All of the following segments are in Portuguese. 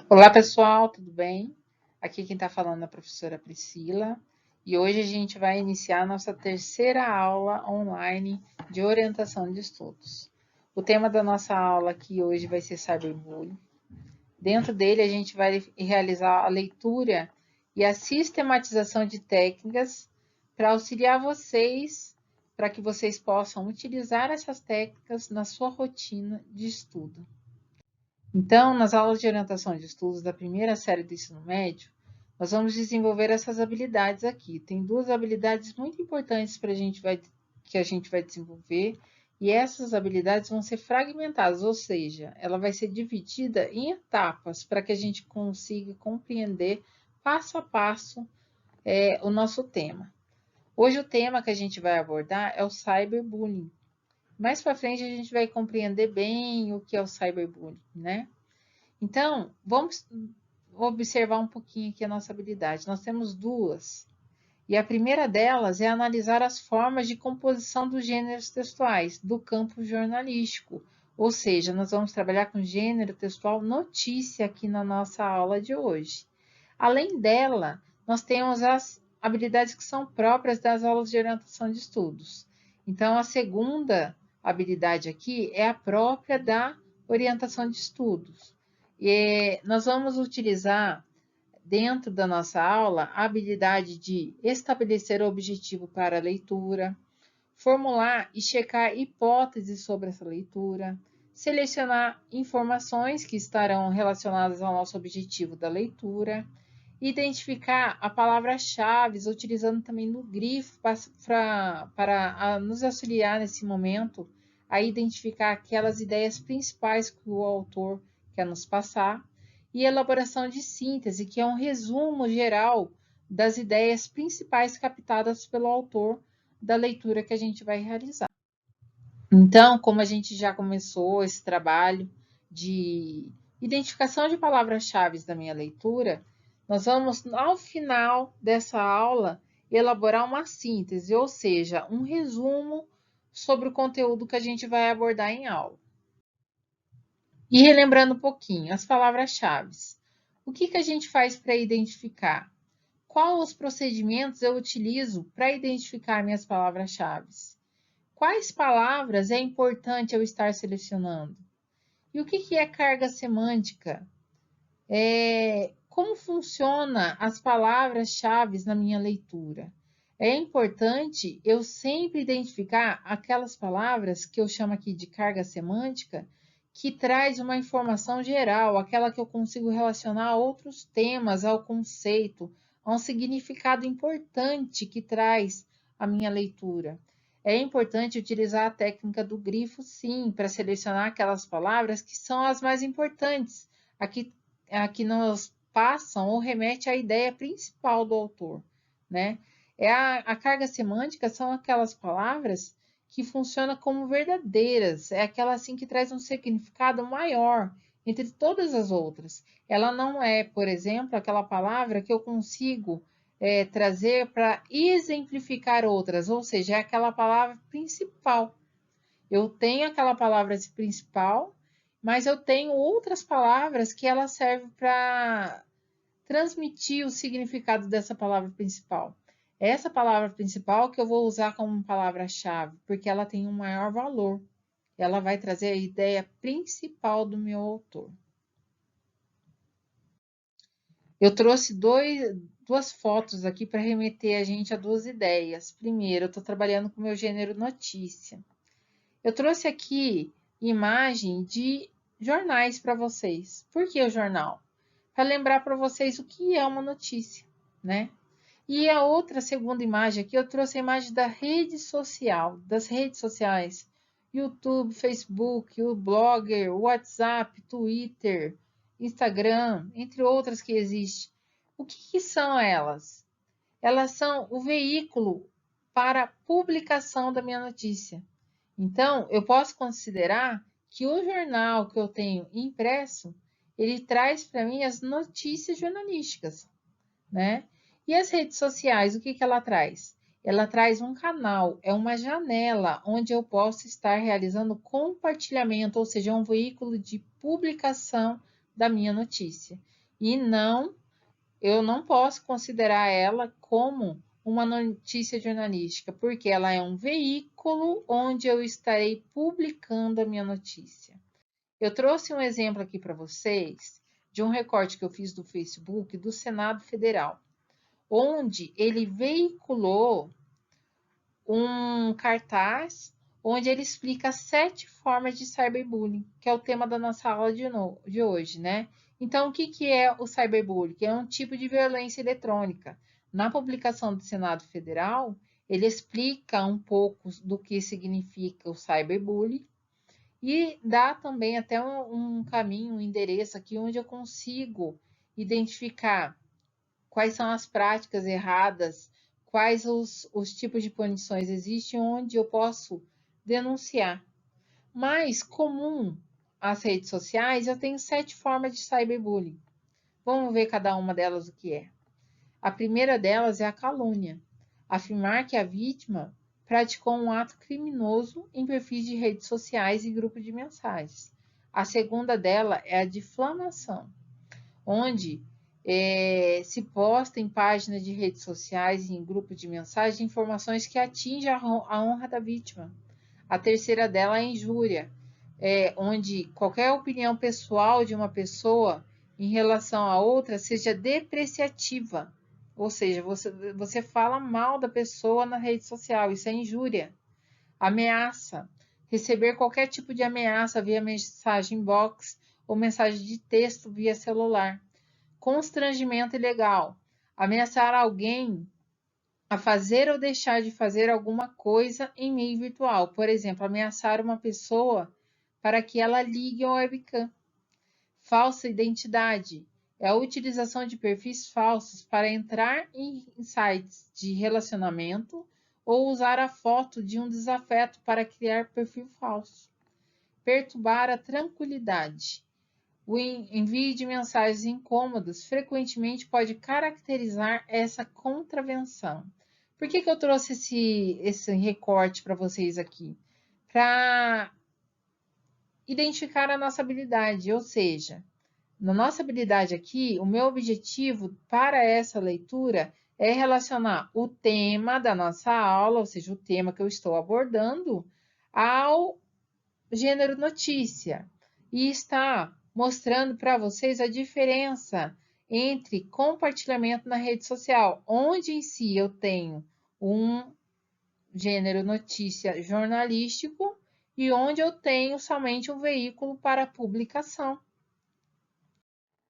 Olá, pessoal, tudo bem? Aqui quem está falando é a professora Priscila e hoje a gente vai iniciar a nossa terceira aula online de orientação de estudos. O tema da nossa aula aqui hoje vai ser cyberbullying. Dentro dele, a gente vai realizar a leitura e a sistematização de técnicas para auxiliar vocês, para que vocês possam utilizar essas técnicas na sua rotina de estudo. Então, nas aulas de orientação de estudos da primeira série do ensino médio, nós vamos desenvolver essas habilidades aqui. Tem duas habilidades muito importantes que a gente vai desenvolver, e essas habilidades vão ser fragmentadas, ou seja, ela vai ser dividida em etapas para que a gente consiga compreender passo a passo o nosso tema. Hoje o tema que a gente vai abordar é o cyberbullying. Mais para frente a gente vai compreender bem o que é o cyberbullying, né? Então, vamos observar um pouquinho aqui a nossa habilidade. Nós temos duas. E a primeira delas é analisar as formas de composição dos gêneros textuais do campo jornalístico. Ou seja, nós vamos trabalhar com gênero textual notícia aqui na nossa aula de hoje. Além dela, nós temos as habilidades que são próprias das aulas de orientação de estudos. Então, a segunda habilidade aqui é a própria da orientação de estudos. E nós vamos utilizar, dentro da nossa aula, a habilidade de estabelecer o objetivo para a leitura, formular e checar hipóteses sobre essa leitura, selecionar informações que estarão relacionadas ao nosso objetivo da leitura, identificar a palavra-chave, utilizando também no grifo para nos auxiliar nesse momento a identificar aquelas ideias principais que o autor quer nos passar, e elaboração de síntese, que é um resumo geral das ideias principais captadas pelo autor da leitura que a gente vai realizar. Então, como a gente já começou esse trabalho de identificação de palavras-chave da minha leitura, nós vamos, ao final dessa aula, elaborar uma síntese, ou seja, um resumo sobre o conteúdo que a gente vai abordar em aula. E relembrando um pouquinho, as palavras-chave. O que a gente faz para identificar? Quais os procedimentos eu utilizo para identificar minhas palavras-chave? Quais palavras é importante eu estar selecionando? E o que é carga semântica? Como funciona as palavras-chave na minha leitura? É importante eu sempre identificar aquelas palavras que eu chamo aqui de carga semântica, que traz uma informação geral, aquela que eu consigo relacionar a outros temas, ao conceito, a um significado importante que traz a minha leitura. É importante utilizar a técnica do grifo, sim, para selecionar aquelas palavras que são as mais importantes, a que nos passam ou remete à ideia principal do autor, né? A carga semântica são aquelas palavras que funcionam como verdadeiras, é aquela assim que traz um significado maior entre todas as outras. Ela não é, por exemplo, aquela palavra que eu consigo trazer para exemplificar outras, ou seja, é aquela palavra principal. Eu tenho aquela palavra principal, mas eu tenho outras palavras que ela serve para transmitir o significado dessa palavra principal. Essa palavra principal que eu vou usar como palavra-chave, porque ela tem um maior valor. Ela vai trazer a ideia principal do meu autor. Eu trouxe duas fotos aqui para remeter a gente a duas ideias. Primeiro, eu estou trabalhando com o meu gênero notícia. Eu trouxe aqui imagem de jornais para vocês. Por que o jornal? Para lembrar para vocês o que é uma notícia, né? E a outra segunda imagem aqui, eu trouxe a imagem da rede social, das redes sociais. YouTube, Facebook, o Blogger, o WhatsApp, Twitter, Instagram, entre outras que existem. O que são elas? Elas são o veículo para a publicação da minha notícia. Então, eu posso considerar que o jornal que eu tenho impresso, ele traz para mim as notícias jornalísticas, né? E as redes sociais, o que ela traz? Ela traz um canal, é uma janela onde eu posso estar realizando compartilhamento, ou seja, um veículo de publicação da minha notícia. E eu não posso considerar ela como uma notícia jornalística, porque ela é um veículo onde eu estarei publicando a minha notícia. Eu trouxe um exemplo aqui para vocês de um recorte que eu fiz do Facebook do Senado Federal, onde ele veiculou um cartaz onde ele explica 7 formas de cyberbullying, que é o tema da nossa aula de hoje, né? Então, o que é o cyberbullying? É um tipo de violência eletrônica. Na publicação do Senado Federal, ele explica um pouco do que significa o cyberbullying e dá também até um caminho, um endereço aqui onde eu consigo identificar quais são as práticas erradas, quais os tipos de punições existem, onde eu posso denunciar. Mais comum às redes sociais, eu tenho 7 formas de cyberbullying. Vamos ver cada uma delas o que é. A primeira delas é a calúnia. Afirmar que a vítima praticou um ato criminoso em perfis de redes sociais e grupos de mensagens. A segunda dela é a difamação, onde se posta em páginas de redes sociais e em grupos de mensagens informações que atingem a honra da vítima. A terceira dela é a injúria, onde qualquer opinião pessoal de uma pessoa em relação a outra seja depreciativa, ou seja, você fala mal da pessoa na rede social, isso é injúria. Ameaça, receber qualquer tipo de ameaça via mensagem box ou mensagem de texto via celular. Constrangimento ilegal, ameaçar alguém a fazer ou deixar de fazer alguma coisa em meio virtual. Por exemplo, ameaçar uma pessoa para que ela ligue ao webcam. Falsa identidade é a utilização de perfis falsos para entrar em sites de relacionamento ou usar a foto de um desafeto para criar perfil falso. Perturbar a tranquilidade. O envio de mensagens incômodas frequentemente pode caracterizar essa contravenção. Por que eu trouxe esse recorte para vocês aqui? Para identificar a nossa habilidade, ou seja, na nossa habilidade aqui, o meu objetivo para essa leitura é relacionar o tema da nossa aula, ou seja, o tema que eu estou abordando, ao gênero notícia. E está mostrando para vocês a diferença entre compartilhamento na rede social, onde em si eu tenho um gênero notícia jornalístico e onde eu tenho somente um veículo para publicação.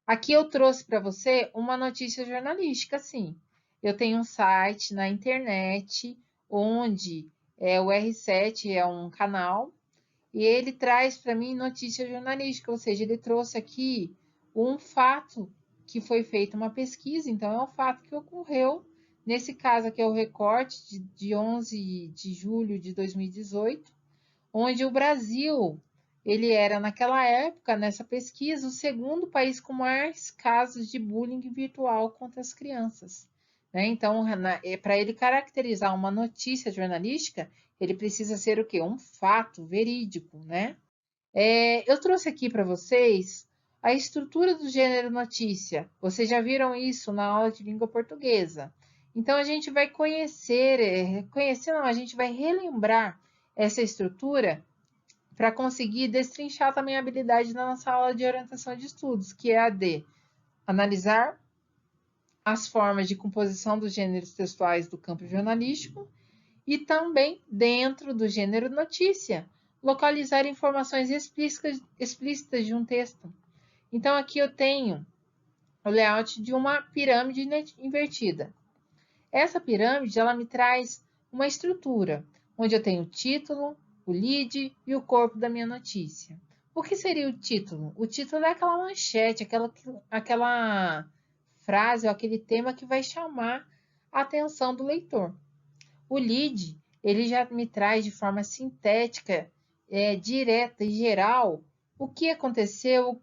Aqui eu trouxe para você uma notícia jornalística, sim. Eu tenho um site na internet onde o R7 é um canal e ele traz para mim notícia jornalística, ou seja, ele trouxe aqui um fato que foi feita uma pesquisa, então é um fato que ocorreu. Nesse caso aqui é o recorte de 11 de julho de 2018, onde o Brasil, ele era naquela época, nessa pesquisa, o segundo país com mais casos de bullying virtual contra as crianças. Né? Então, para ele caracterizar uma notícia jornalística, ele precisa ser o quê? Um fato verídico, né? Eu trouxe aqui para vocês a estrutura do gênero notícia. Vocês já viram isso na aula de língua portuguesa. Então, a gente vai a gente vai relembrar essa estrutura para conseguir destrinchar também a habilidade na nossa aula de orientação de estudos, que é a de analisar as formas de composição dos gêneros textuais do campo jornalístico e também, dentro do gênero notícia, localizar informações explícitas de um texto. Então, aqui eu tenho o layout de uma pirâmide invertida. Essa pirâmide, ela me traz uma estrutura, onde eu tenho o título, o lead e o corpo da minha notícia. O que seria o título? O título é aquela manchete, aquela frase ou aquele tema que vai chamar a atenção do leitor. O lead, ele já me traz de forma sintética, direta e geral, o que aconteceu,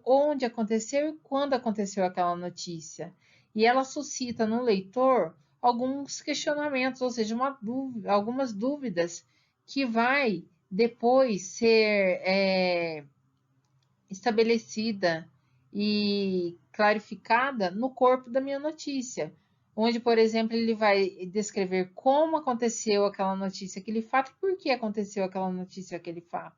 onde aconteceu e quando aconteceu aquela notícia. E ela suscita no leitor alguns questionamentos, ou seja, algumas dúvidas que vai depois ser estabelecida e clarificada no corpo da minha notícia, onde, por exemplo, ele vai descrever como aconteceu aquela notícia, aquele fato, e por que aconteceu aquela notícia, aquele fato,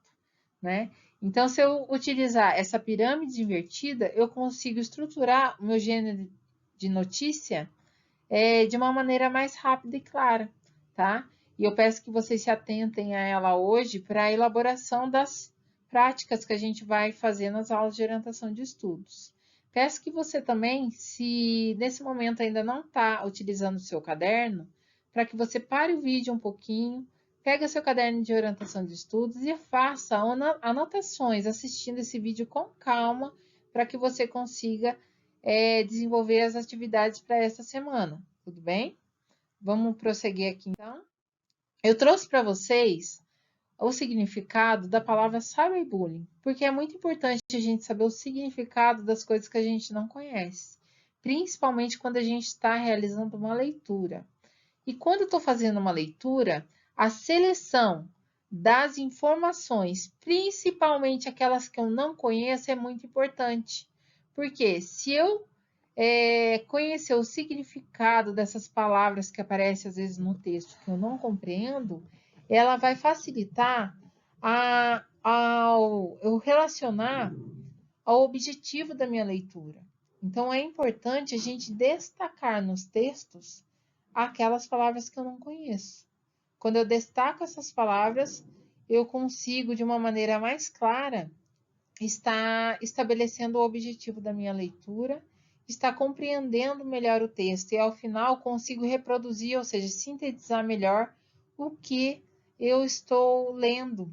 né? Então, se eu utilizar essa pirâmide invertida, eu consigo estruturar o meu gênero de notícia de uma maneira mais rápida e clara, tá? E eu peço que vocês se atentem a ela hoje para a elaboração das práticas que a gente vai fazer nas aulas de orientação de estudos. Peço que você também, se nesse momento ainda não está utilizando o seu caderno, para que você pare o vídeo um pouquinho, pegue seu caderno de orientação de estudos e faça anotações assistindo esse vídeo com calma, para que você consiga desenvolver as atividades para essa semana, tudo bem? Vamos prosseguir aqui então. Eu trouxe para vocês o significado da palavra cyberbullying, porque é muito importante a gente saber o significado das coisas que a gente não conhece, principalmente quando a gente está realizando uma leitura. E quando eu estou fazendo uma leitura, a seleção das informações, principalmente aquelas que eu não conheço, é muito importante. Porque se eu conhecer o significado dessas palavras que aparecem às vezes no texto que eu não compreendo, ela vai facilitar eu relacionar ao objetivo da minha leitura. Então, é importante a gente destacar nos textos aquelas palavras que eu não conheço. Quando eu destaco essas palavras, eu consigo, de uma maneira mais clara, estar estabelecendo o objetivo da minha leitura, estar compreendendo melhor o texto e, ao final, consigo reproduzir, ou seja, sintetizar melhor o que eu estou lendo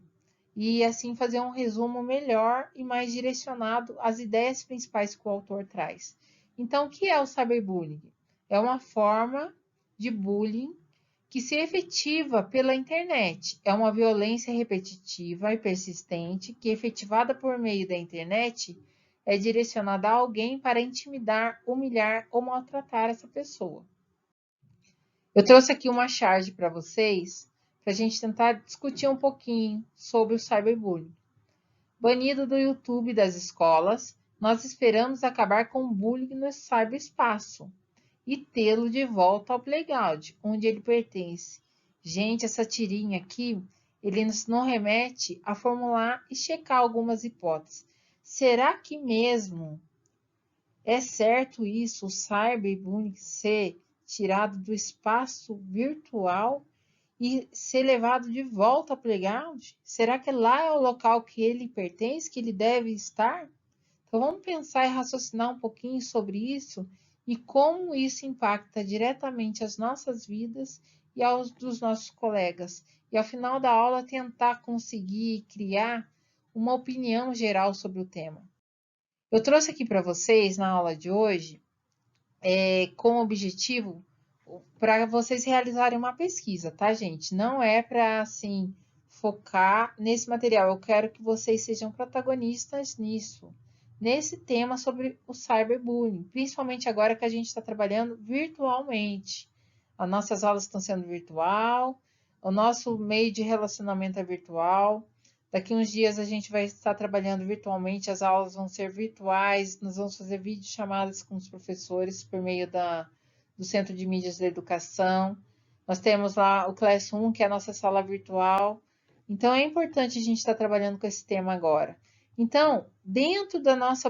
e, assim, fazer um resumo melhor e mais direcionado às ideias principais que o autor traz. Então, o que é o cyberbullying? É uma forma de bullying que se efetiva pela internet. É uma violência repetitiva e persistente que, efetivada por meio da internet, é direcionada a alguém para intimidar, humilhar ou maltratar essa pessoa. Eu trouxe aqui uma charge para vocês, para a gente tentar discutir um pouquinho sobre o cyberbullying. Banido do YouTube das escolas, nós esperamos acabar com o bullying no cyberespaço e tê-lo de volta ao playground, onde ele pertence. Gente, essa tirinha aqui, ele nos remete a formular e checar algumas hipóteses. Será que mesmo é certo isso, o cyberbullying ser tirado do espaço virtual e ser levado de volta ao playground? Será que lá é o local que ele pertence, que ele deve estar? Então, vamos pensar e raciocinar um pouquinho sobre isso e como isso impacta diretamente as nossas vidas e aos dos nossos colegas. E ao final da aula, tentar conseguir criar uma opinião geral sobre o tema. Eu trouxe aqui para vocês, na aula de hoje, como objetivo, para vocês realizarem uma pesquisa, tá, gente? Não é para, assim, focar nesse material. Eu quero que vocês sejam protagonistas nisso, nesse tema sobre o cyberbullying, principalmente agora que a gente está trabalhando virtualmente. As nossas aulas estão sendo virtual, o nosso meio de relacionamento é virtual. Daqui uns dias a gente vai estar trabalhando virtualmente, as aulas vão ser virtuais, nós vamos fazer videochamadas com os professores por meio do Centro de Mídias da Educação. Nós temos lá o Classroom, que é a nossa sala virtual. Então, é importante a gente estar trabalhando com esse tema agora. Então, dentro do nosso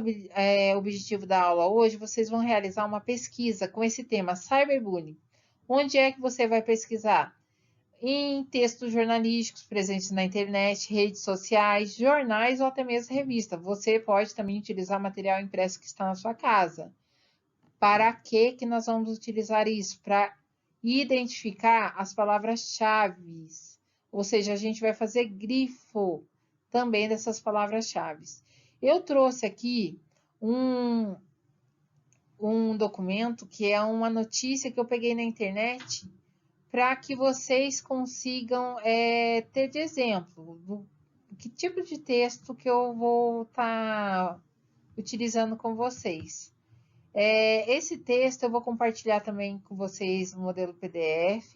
objetivo da aula hoje, vocês vão realizar uma pesquisa com esse tema, cyberbullying. Onde é que você vai pesquisar? Em textos jornalísticos presentes na internet, redes sociais, jornais ou até mesmo revista. Você pode também utilizar material impresso que está na sua casa. Para que nós vamos utilizar isso? Para identificar as palavras-chave. Ou seja, a gente vai fazer grifo também dessas palavras-chave. Eu trouxe aqui um documento que é uma notícia que eu peguei na internet para que vocês consigam ter de exemplo do que tipo de texto que eu vou estar utilizando com vocês. Esse texto eu vou compartilhar também com vocês no modelo PDF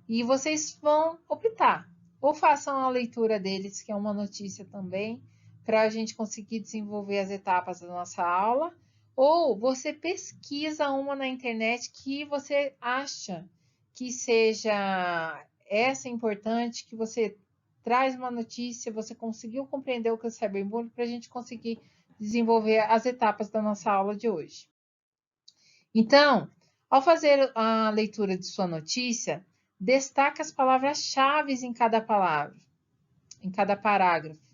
e vocês vão optar. Ou façam a leitura deles, que é uma notícia também, para a gente conseguir desenvolver as etapas da nossa aula, ou você pesquisa uma na internet que você acha que seja essa importante, que você traz uma notícia, você conseguiu compreender o que é o cyberbullying para a gente conseguir desenvolver as etapas da nossa aula de hoje. Então, ao fazer a leitura de sua notícia, destaque as palavras-chave em cada palavra, em cada parágrafo.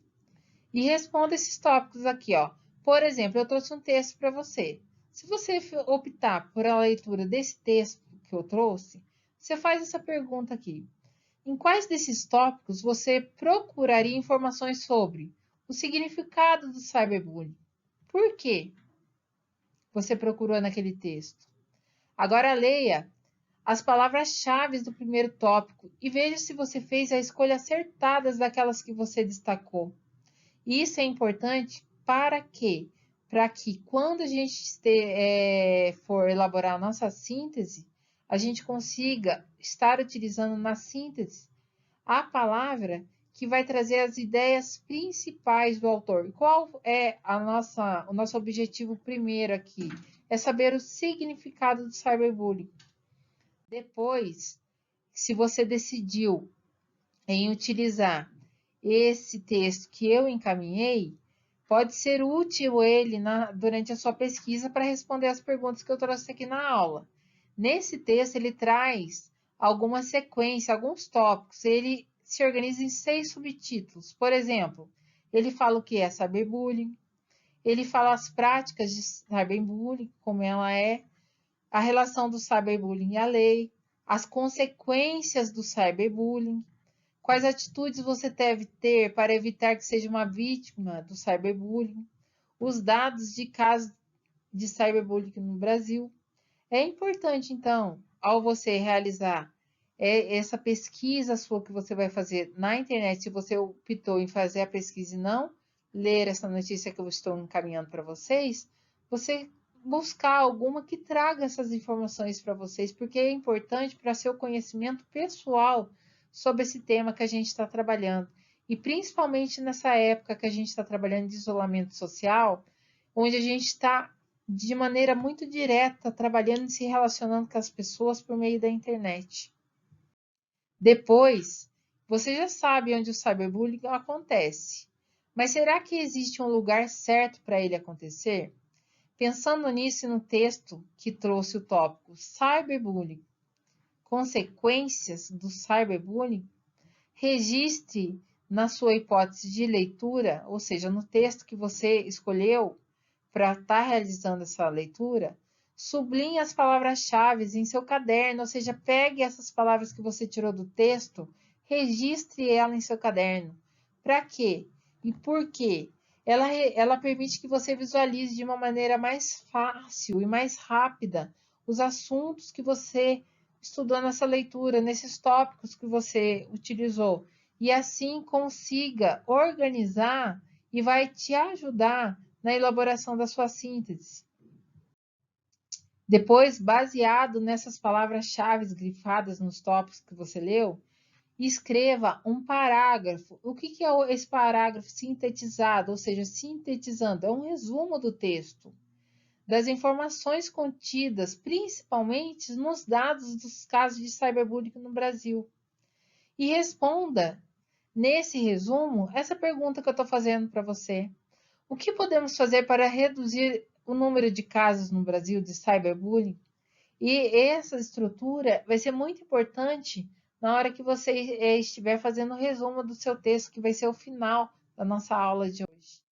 E responda esses tópicos aqui, ó. Por exemplo, eu trouxe um texto para você. Se você optar por a leitura desse texto que eu trouxe, você faz essa pergunta aqui. Em quais desses tópicos você procuraria informações sobre o significado do cyberbullying? Por quê você procurou naquele texto? Agora leia as palavras-chave do primeiro tópico e veja se você fez a escolha acertada daquelas que você destacou. Isso é importante para quê? Para que quando a gente for elaborar a nossa síntese, a gente consiga estar utilizando na síntese a palavra que vai trazer as ideias principais do autor. Qual é o nosso objetivo primeiro aqui? É saber o significado do cyberbullying. Depois, se você decidiu em utilizar esse texto que eu encaminhei, pode ser útil ele durante a sua pesquisa para responder as perguntas que eu trouxe aqui na aula. Nesse texto, ele traz alguma sequência, alguns tópicos. Ele se organiza em 6 subtítulos. Por exemplo, ele fala o que é cyberbullying, ele fala as práticas de cyberbullying, como ela é, a relação do cyberbullying e a lei, as consequências do cyberbullying, quais atitudes você deve ter para evitar que seja uma vítima do cyberbullying, os dados de casos de cyberbullying no Brasil. É importante, então, ao você realizar essa pesquisa sua que você vai fazer na internet, se você optou em fazer a pesquisa e não ler essa notícia que eu estou encaminhando para vocês, você buscar alguma que traga essas informações para vocês, porque é importante para seu conhecimento pessoal sobre esse tema que a gente está trabalhando. E principalmente nessa época que a gente está trabalhando de isolamento social, onde a gente está de maneira muito direta trabalhando e se relacionando com as pessoas por meio da internet. Depois, você já sabe onde o cyberbullying acontece, mas será que existe um lugar certo para ele acontecer? Pensando nisso no texto que trouxe o tópico cyberbullying, consequências do cyberbullying, registre na sua hipótese de leitura, ou seja, no texto que você escolheu para estar realizando essa leitura, sublinhe as palavras-chave em seu caderno, ou seja, pegue essas palavras que você tirou do texto, registre ela em seu caderno. Para quê? E por quê? Ela permite que você visualize de uma maneira mais fácil e mais rápida os assuntos que você estudou nessa leitura, nesses tópicos que você utilizou, e assim consiga organizar e vai te ajudar na elaboração da sua síntese. Depois, baseado nessas palavras-chave grifadas nos tópicos que você leu, escreva um parágrafo. O que é esse parágrafo sintetizado? Ou seja, sintetizando, é um resumo do texto, das informações contidas, principalmente nos dados dos casos de cyberbullying no Brasil. E responda, nesse resumo, essa pergunta que eu estou fazendo para você. O que podemos fazer para reduzir o número de casos no Brasil de cyberbullying? E essa estrutura vai ser muito importante na hora que você estiver fazendo o resumo do seu texto, que vai ser o final da nossa aula de hoje.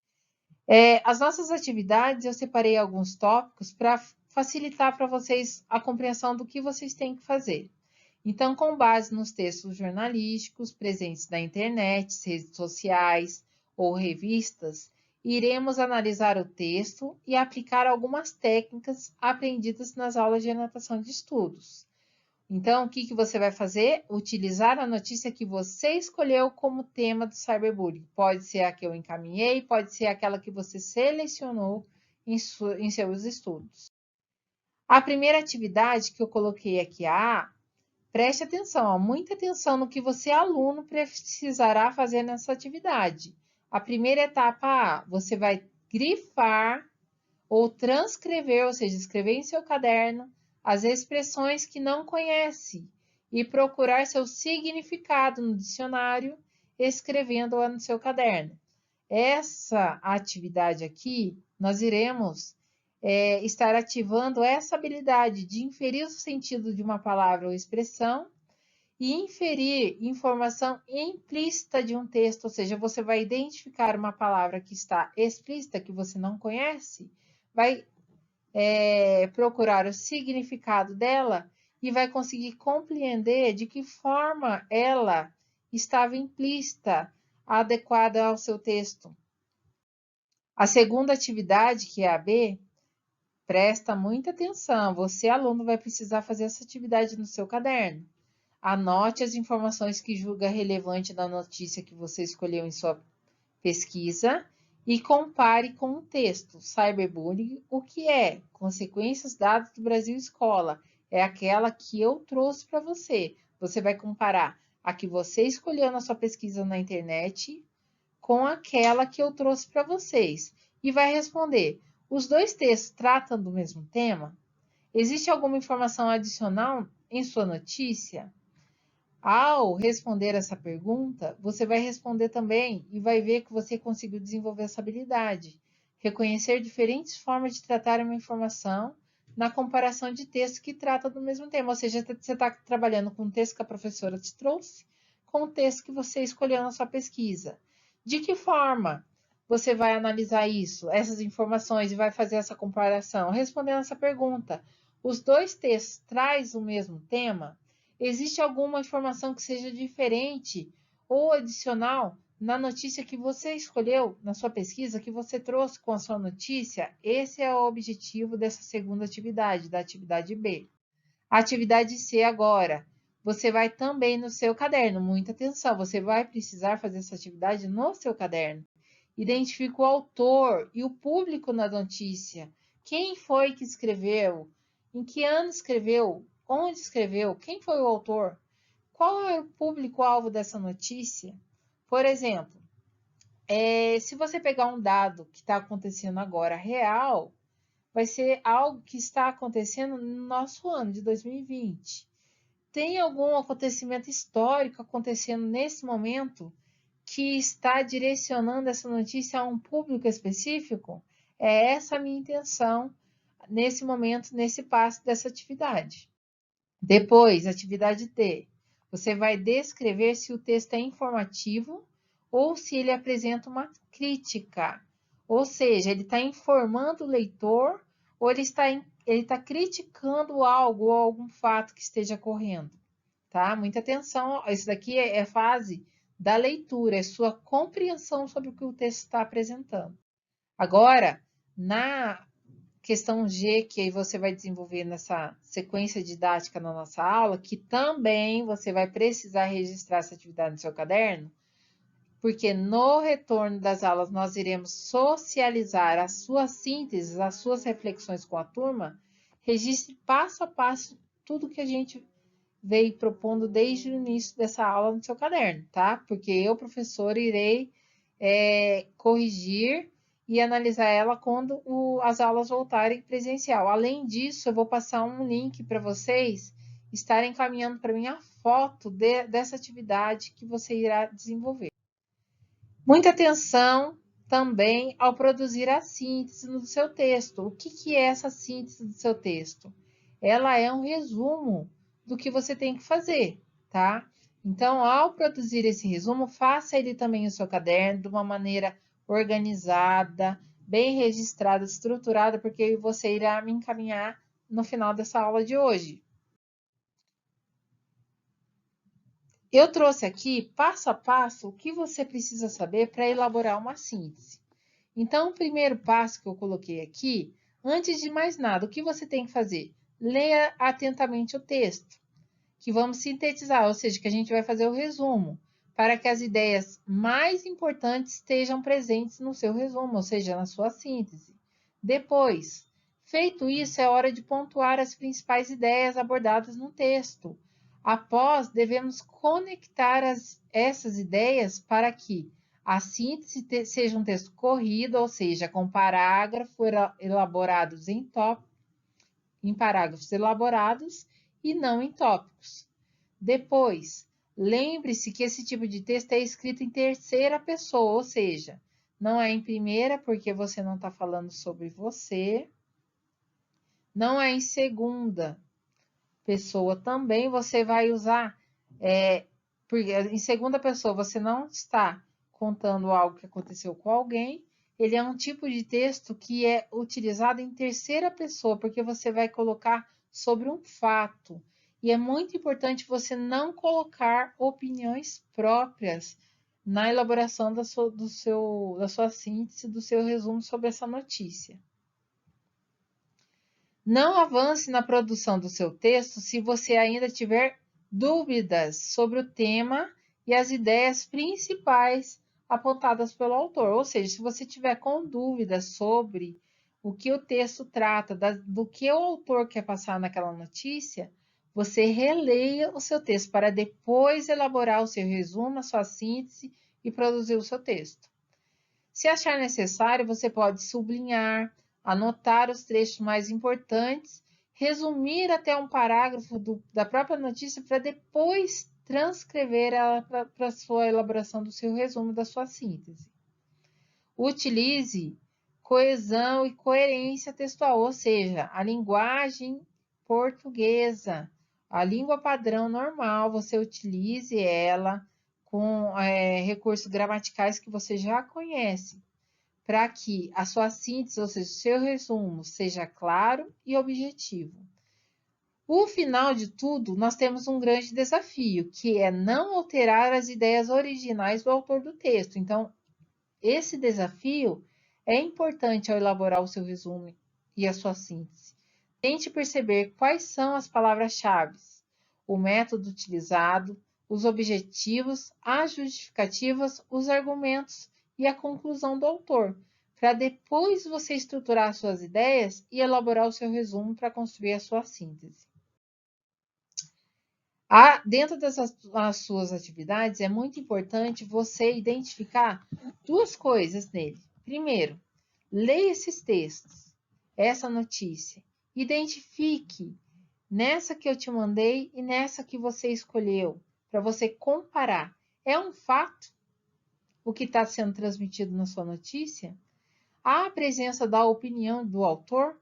As nossas atividades, eu separei alguns tópicos para facilitar para vocês a compreensão do que vocês têm que fazer. Então, com base nos textos jornalísticos presentes na internet, redes sociais ou revistas, iremos analisar o texto e aplicar algumas técnicas aprendidas nas aulas de anotação de estudos. Então, o que você vai fazer? Utilizar a notícia que você escolheu como tema do cyberbullying. Pode ser a que eu encaminhei, pode ser aquela que você selecionou em seus estudos. A primeira atividade que eu coloquei aqui, preste atenção, muita atenção no que você, aluno, precisará fazer nessa atividade. A primeira etapa A, você vai grifar ou transcrever, ou seja, escrever em seu caderno as expressões que não conhece e procurar seu significado no dicionário, escrevendo-a no seu caderno. Essa atividade aqui, nós iremos estar ativando essa habilidade de inferir o sentido de uma palavra ou expressão e inferir informação implícita de um texto, ou seja, você vai identificar uma palavra que está explícita, que você não conhece, vai procurar o significado dela e vai conseguir compreender de que forma ela estava implícita, adequada ao seu texto. A segunda atividade, que é a B, presta muita atenção. Você, aluno, vai precisar fazer essa atividade no seu caderno. Anote as informações que julga relevante na notícia que você escolheu em sua pesquisa e compare com o texto. Cyberbullying, o que é? Consequências dadas do Brasil Escola. É aquela que eu trouxe para você. Você vai comparar a que você escolheu na sua pesquisa na internet com aquela que eu trouxe para vocês. E vai responder: os dois textos tratam do mesmo tema? Existe alguma informação adicional em sua notícia? Ao responder essa pergunta, você vai responder também e vai ver que você conseguiu desenvolver essa habilidade. Reconhecer diferentes formas de tratar uma informação na comparação de textos que tratam do mesmo tema. Ou seja, você está trabalhando com o texto que a professora te trouxe, com o texto que você escolheu na sua pesquisa. De que forma você vai analisar isso, essas informações, e vai fazer essa comparação? Respondendo essa pergunta, os dois textos trazem o mesmo tema? Existe alguma informação que seja diferente ou adicional na notícia que você escolheu, na sua pesquisa, que você trouxe com a sua notícia? Esse é o objetivo dessa segunda atividade, da atividade B. A atividade C agora, você vai também no seu caderno, muita atenção, você vai precisar fazer essa atividade no seu caderno. Identifica o autor e o público na notícia. Quem foi que escreveu? Em que ano escreveu? Onde escreveu? Quem foi o autor? Qual é o público-alvo dessa notícia? Por exemplo, se você pegar um dado que está acontecendo agora real, vai ser algo que está acontecendo no nosso ano de 2020. Tem algum acontecimento histórico acontecendo nesse momento que está direcionando essa notícia a um público específico? É essa a minha intenção nesse momento, nesse passo dessa atividade. Depois, atividade T. Você vai descrever se o texto é informativo ou se ele apresenta uma crítica. Ou seja, ele está informando o leitor ou ele está criticando algo ou algum fato que esteja ocorrendo. Tá? Muita atenção. Isso daqui é fase da leitura, é sua compreensão sobre o que o texto está apresentando. Agora, na questão G, que aí você vai desenvolver nessa sequência didática na nossa aula, que também você vai precisar registrar essa atividade no seu caderno, porque no retorno das aulas nós iremos socializar as suas sínteses, as suas reflexões com a turma. Registre passo a passo tudo que a gente veio propondo desde o início dessa aula no seu caderno, tá? Porque eu, professor, irei corrigir e analisar ela quando as aulas voltarem presencial. Além disso, eu vou passar um link para vocês estarem encaminhando para mim a foto dessa atividade que você irá desenvolver. Muita atenção também ao produzir a síntese do seu texto. O que é essa síntese do seu texto? Ela é um resumo do que você tem que fazer, tá? Então, ao produzir esse resumo, faça ele também no seu caderno de uma maneira organizada, bem registrada, estruturada, porque você irá me encaminhar no final dessa aula de hoje. Eu trouxe aqui, passo a passo, o que você precisa saber para elaborar uma síntese. Então, o primeiro passo que eu coloquei aqui, antes de mais nada, o que você tem que fazer? Leia atentamente o texto, que vamos sintetizar, ou seja, que a gente vai fazer o resumo, para que as ideias mais importantes estejam presentes no seu resumo, ou seja, na sua síntese. Depois, feito isso, é hora de pontuar as principais ideias abordadas no texto. Após, devemos conectar essas ideias para que, A síntese seja um texto corrido, ou seja, com parágrafos elaborados em parágrafos elaborados e não em tópicos. Depois, lembre-se que esse tipo de texto é escrito em terceira pessoa, ou seja, não é em primeira porque você não está falando sobre você, não é em segunda pessoa também você vai usar, porque em segunda pessoa você não está contando algo que aconteceu com alguém, ele é um tipo de texto que é utilizado em terceira pessoa, porque você vai colocar sobre um fato. E é muito importante você não colocar opiniões próprias na elaboração da sua síntese, do seu resumo sobre essa notícia. Não avance na produção do seu texto se você ainda tiver dúvidas sobre o tema e as ideias principais apontadas pelo autor. Ou seja, se você tiver com dúvidas sobre o que o texto trata, do que o autor quer passar naquela notícia, você releia o seu texto para depois elaborar o seu resumo, a sua síntese e produzir o seu texto. Se achar necessário, você pode sublinhar, anotar os trechos mais importantes, resumir até um parágrafo da própria notícia para depois transcrever ela para a sua elaboração do seu resumo, da sua síntese. Utilize coesão e coerência textual, ou seja, a linguagem portuguesa, a língua padrão normal, você utilize ela com recursos gramaticais que você já conhece, para que a sua síntese, ou seja, o seu resumo, seja claro e objetivo. O final de tudo, nós temos um grande desafio, que é não alterar as ideias originais do autor do texto. Então, esse desafio é importante ao elaborar o seu resumo e a sua síntese. Tente perceber quais são as palavras-chave, o método utilizado, os objetivos, as justificativas, os argumentos e a conclusão do autor, para depois você estruturar suas ideias e elaborar o seu resumo para construir a sua síntese. Dentro das suas atividades, é muito importante você identificar duas coisas nele. Primeiro, leia esses textos, essa notícia. Identifique nessa que eu te mandei e nessa que você escolheu, para você comparar. É um fato o que está sendo transmitido na sua notícia? Há a presença da opinião do autor?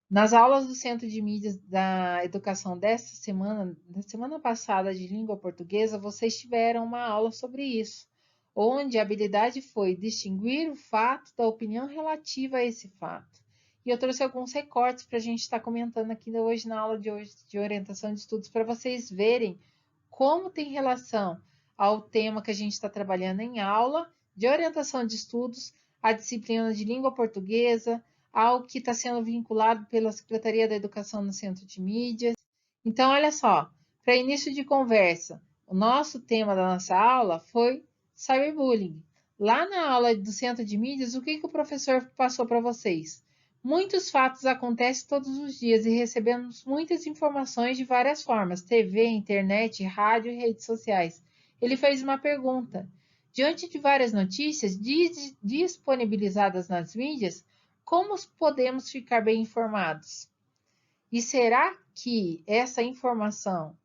Nas aulas do Centro de Mídias da Educação desta semana, da semana passada de língua portuguesa, vocês tiveram uma aula sobre isso, onde a habilidade foi distinguir o fato da opinião relativa a esse fato. E eu trouxe alguns recortes para a gente estar comentando aqui hoje na aula de hoje de orientação de estudos, para vocês verem como tem relação ao tema que a gente está trabalhando em aula de orientação de estudos, a disciplina de língua portuguesa, ao que está sendo vinculado pela Secretaria da Educação no Centro de Mídias. Então, olha só, para início de conversa, o nosso tema da nossa aula foi cyberbullying. Lá na aula do Centro de Mídias, o que o professor passou para vocês? Muitos fatos acontecem todos os dias e recebemos muitas informações de várias formas, TV, internet, rádio e redes sociais. Ele fez uma pergunta. Diante de várias notícias disponibilizadas nas mídias, como podemos ficar bem informados? E será que essa informação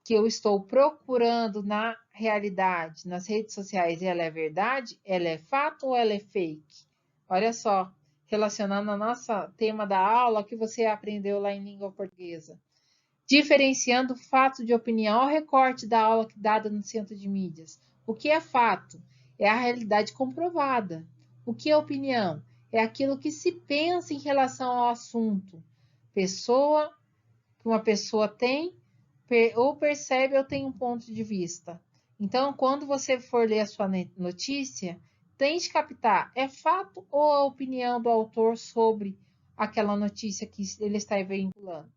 que eu estou procurando na realidade, nas redes sociais, ela é verdade? Ela é fato ou ela é fake? Olha só, relacionando ao nosso tema da aula que você aprendeu lá em língua portuguesa. Diferenciando fato de opinião ao recorte da aula dada no Centro de Mídias. O que é fato? É a realidade comprovada. O que é opinião? É aquilo que se pensa em relação ao assunto. Pessoa, que uma pessoa tem, ou percebe ou tem um ponto de vista. Então, quando você for ler a sua notícia, tente captar, é fato ou a opinião do autor sobre aquela notícia que ele está vinculando.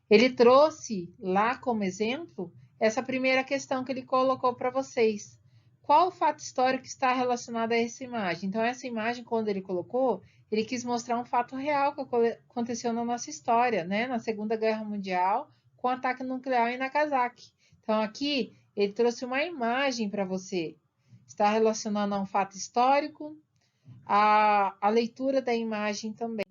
Ele trouxe lá como exemplo essa primeira questão que ele colocou para vocês. Qual o fato histórico está relacionado a essa imagem? Então, essa imagem, quando ele colocou, ele quis mostrar um fato real que aconteceu na nossa história, né? Na Segunda Guerra Mundial, com o ataque nuclear em Nagasaki. Então, aqui, ele trouxe uma imagem para você. está relacionando a um fato histórico, a leitura da imagem também.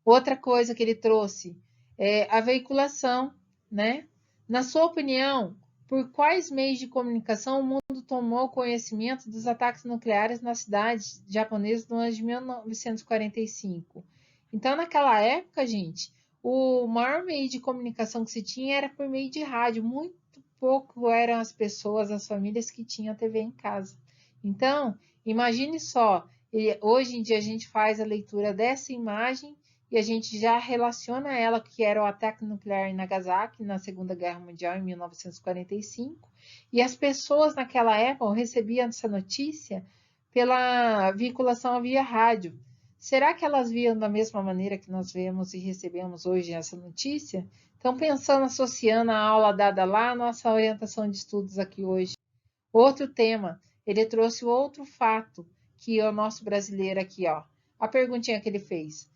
Outra coisa que ele trouxe é a veiculação, né? Na sua opinião, por quais meios de comunicação o mundo tomou conhecimento dos ataques nucleares nas cidades japonesas no ano de 1945? Então, naquela época, gente, o maior meio de comunicação que se tinha era por meio de rádio. Muito pouco eram as pessoas, as famílias que tinham TV em casa. Então, imagine só, hoje em dia a gente faz a leitura dessa imagem e a gente já relaciona ela, que era o ataque nuclear em Nagasaki, na Segunda Guerra Mundial, em 1945, e as pessoas naquela época recebiam essa notícia pela vinculação via rádio. Será que elas viam da mesma maneira que nós vemos e recebemos hoje essa notícia? Então, pensando, associando a aula dada lá, a nossa orientação de estudos aqui hoje. Outro tema, ele trouxe outro fato, que é o nosso brasileiro aqui, ó. A perguntinha que ele fez.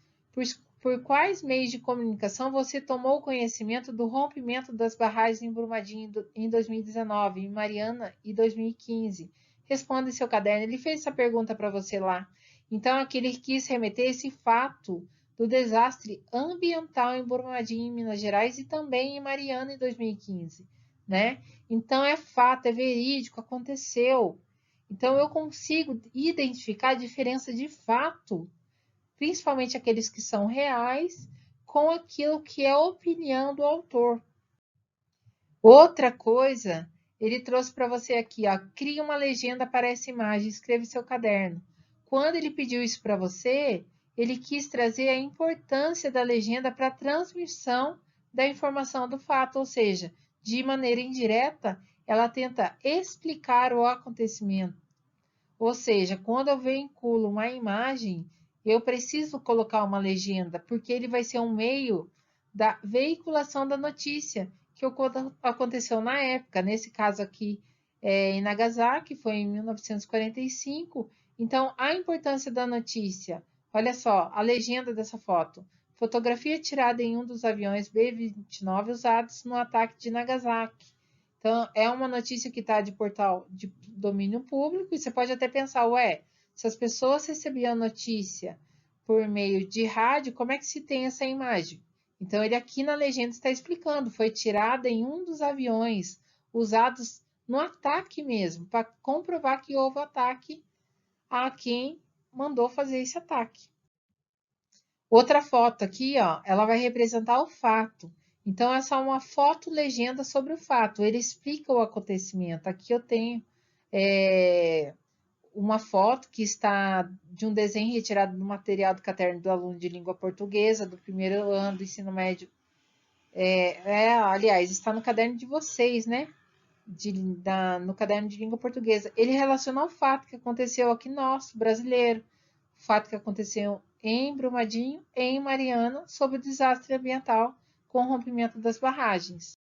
Por quais meios de comunicação você tomou conhecimento do rompimento das barragens em Brumadinho em 2019, em Mariana em 2015? Responda em seu caderno. Ele fez essa pergunta para você lá. Então, aqui ele quis remeter esse fato do desastre ambiental em Brumadinho, em Minas Gerais, e também em Mariana em 2015, né? Então, é fato, é verídico, aconteceu. Então, eu consigo identificar a diferença de fato, principalmente aqueles que são reais, com aquilo que é a opinião do autor. Outra coisa, ele trouxe para você aqui, ó, cria uma legenda para essa imagem, escreva em seu caderno. Quando ele pediu isso para você, ele quis trazer a importância da legenda para a transmissão da informação do fato, ou seja, de maneira indireta, ela tenta explicar o acontecimento. Ou seja, quando eu vinculo uma imagem, eu preciso colocar uma legenda, porque ele vai ser um meio da veiculação da notícia que aconteceu na época. Nesse caso aqui, em Nagasaki, foi em 1945. Então, a importância da notícia. Olha só, a legenda dessa foto. Fotografia tirada em um dos aviões B-29 usados no ataque de Nagasaki. Então, é uma notícia que está de portal de domínio público, e você pode até pensar, ué, se as pessoas recebiam notícia por meio de rádio, como é que se tem essa imagem? Então, ele aqui na legenda está explicando, foi tirada em um dos aviões usados no ataque mesmo, para comprovar que houve ataque a quem mandou fazer esse ataque. Outra foto aqui, ó, ela vai representar o fato. Então, essa é uma foto legenda sobre o fato. Ele explica o acontecimento. Aqui eu tenho uma foto que está de um desenho retirado do material do caderno do aluno de língua portuguesa do primeiro ano do ensino médio. Aliás, está no caderno de vocês, né? No caderno de língua portuguesa. Ele relaciona o fato que aconteceu aqui nosso, brasileiro. O fato que aconteceu em Brumadinho, em Mariana, sobre o desastre ambiental com o rompimento das barragens.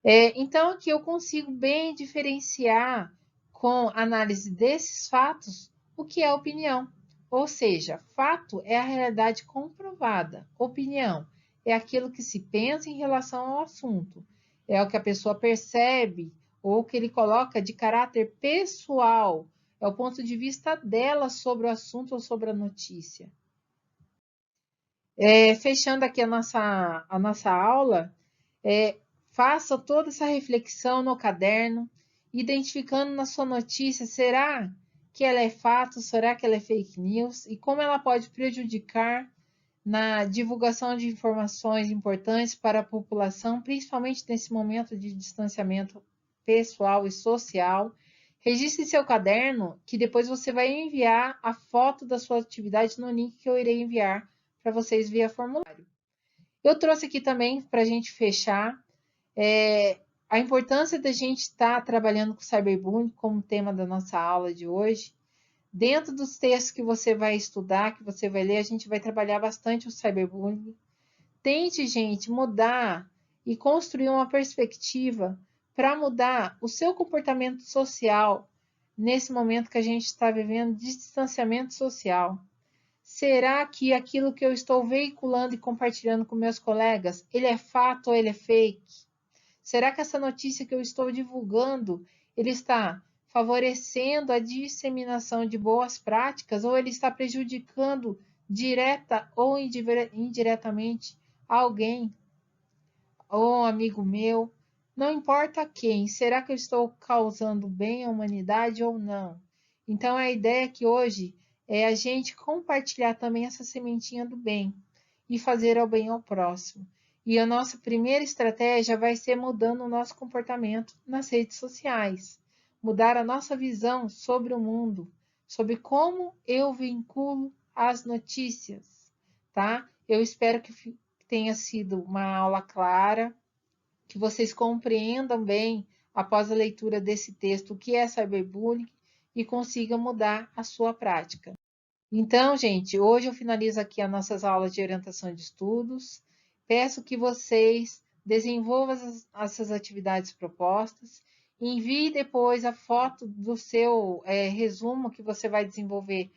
Então, aqui eu consigo bem diferenciar, com análise desses fatos, o que é opinião. Ou seja, fato é a realidade comprovada. Opinião é aquilo que se pensa em relação ao assunto. É o que a pessoa percebe ou que ele coloca de caráter pessoal. É o ponto de vista dela sobre o assunto ou sobre a notícia. Fechando aqui a nossa aula, faça toda essa reflexão no caderno, identificando na sua notícia, será que ela é fato, será que ela é fake news e como ela pode prejudicar na divulgação de informações importantes para a população, principalmente nesse momento de distanciamento pessoal e social. Registre seu caderno, que depois você vai enviar a foto da sua atividade no link que eu irei enviar para vocês via formulário. Eu trouxe aqui também, para a gente fechar, a importância da gente estar trabalhando com cyberbullying como tema da nossa aula de hoje. Dentro dos textos que você vai estudar, que você vai ler, a gente vai trabalhar bastante o cyberbullying. Tente, gente, mudar e construir uma perspectiva para mudar o seu comportamento social nesse momento que a gente está vivendo de distanciamento social. Será que aquilo que eu estou veiculando e compartilhando com meus colegas, ele é fato ou ele é fake? Será que essa notícia que eu estou divulgando, ele está favorecendo a disseminação de boas práticas ou ele está prejudicando direta ou indiretamente alguém ou um amigo meu? Não importa quem, será que eu estou causando bem à humanidade ou não? Então a ideia aqui hoje é a gente compartilhar também essa sementinha do bem e fazer o bem ao próximo. E a nossa primeira estratégia vai ser mudando o nosso comportamento nas redes sociais, mudar a nossa visão sobre o mundo, sobre como eu vinculo as notícias, tá? Eu espero que tenha sido uma aula clara, que vocês compreendam bem, após a leitura desse texto, o que é cyberbullying e consigam mudar a sua prática. Então, gente, hoje eu finalizo aqui as nossas aulas de orientação de estudos. Peço que vocês desenvolvam essas atividades propostas. Envie depois a foto do seu resumo que você vai desenvolver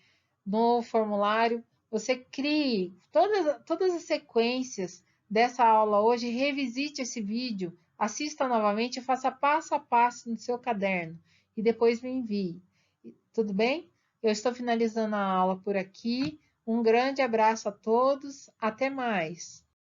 no formulário. Você crie todas as sequências dessa aula hoje. Revisite esse vídeo, assista novamente e faça passo a passo no seu caderno. E depois me envie. Tudo bem? Eu estou finalizando a aula por aqui. Um grande abraço a todos. Até mais!